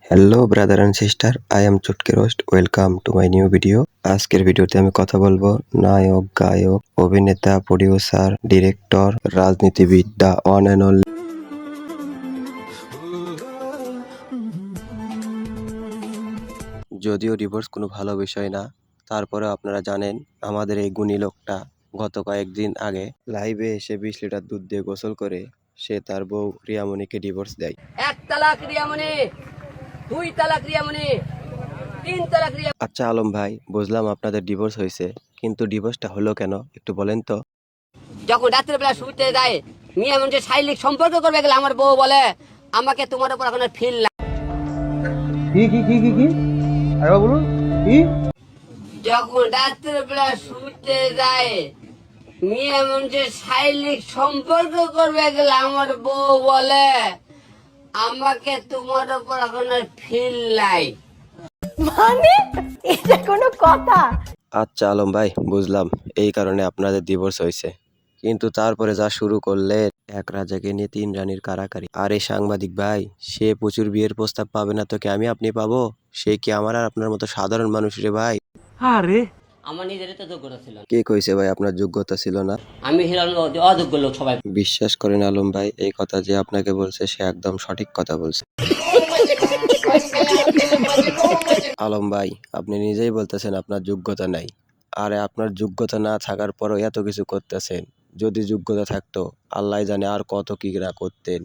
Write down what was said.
Hello brother and sister, I am Chutki roast. Welcome to my new video. আজকের ভিডিওতে আমি কথা বলবো নায়ক, গায়ক, অভিনেতা, প্রডিউসার, ডিরেক্টর, রাজনীতিবিদ, দ্য ওয়ান অ্যান্ড অনলি। যদিও ডিভোর্স কোনো ভালো বিষয় না, তারপরেও আপনারা জানেন আমাদের এই গুণী লোকটা গত কয়েকদিন আগে লাইভে এসে 20 লিটার দুধ দিয়ে গোসল করে সে তার বউ রিয়ামণিকে ডিভোর্স দেয়। 1 তালাক রিয়ামণি, 2 তালাক রিয়ামণি, 3 তালাক রিয়া। আচ্ছা আলম ভাই, বুঝলাম আপনাদের ডিভোর্স হয়েছে, কিন্তু ডিভোর্সটা হলো কেন একটু বলেন তো। যখন রাত্রে বেলা শুতে যায় মেয়ে মানুষের শারীরিক সম্পর্ক করবে গেলে আমার বউ বলে আমাকে তোমার উপর এখন ফিল কি আরে বলুন কি যখন রাত্রে বেলা শুতে যায় মেয়ে মানুষের শারীরিক সম্পর্ক করবে গেলে আমার বউ বলে আমাকে তোমার উপর এখন ফিল নাই। মানে এটা কোনো কথা? আচ্ছা আলম ভাই, বুঝলাম এই কারণে আপনাদের ডিভোর্স হয়েছে, কিন্তু তারপরে যা শুরু করলেন, এক রাজাকে নিয়ে 3 রানীর কারাকারি। আর এই সাংবাদিক ভাই, সে প্রচুর বিয়ের প্রস্তাব পাবে না তো কি আমি আপনি পাবো? সে কি আমার আর আপনার মতো সাধারণ মানুষ রে ভাই? আমার নিজের তো যোগ্যতা ছিল না। কে কইছে ভাই আপনার যোগ্যতা ছিল না? আমি হিরণ অযোগ্য লোক সবাই। বিশ্বাস করেন আলম ভাই, এই কথা যে আপনাকে বলছে সে একদম সঠিক কথা বলছে। আলম ভাই, আপনি নিজেই বলতেছেন আপনার যোগ্যতা নাই। আরে আপনার যোগ্যতা না থাকার পরও এত কিছু করতেছেন। যদি যোগ্যতা থাকতো, আল্লাহ জানে আর কত কি না করতেন।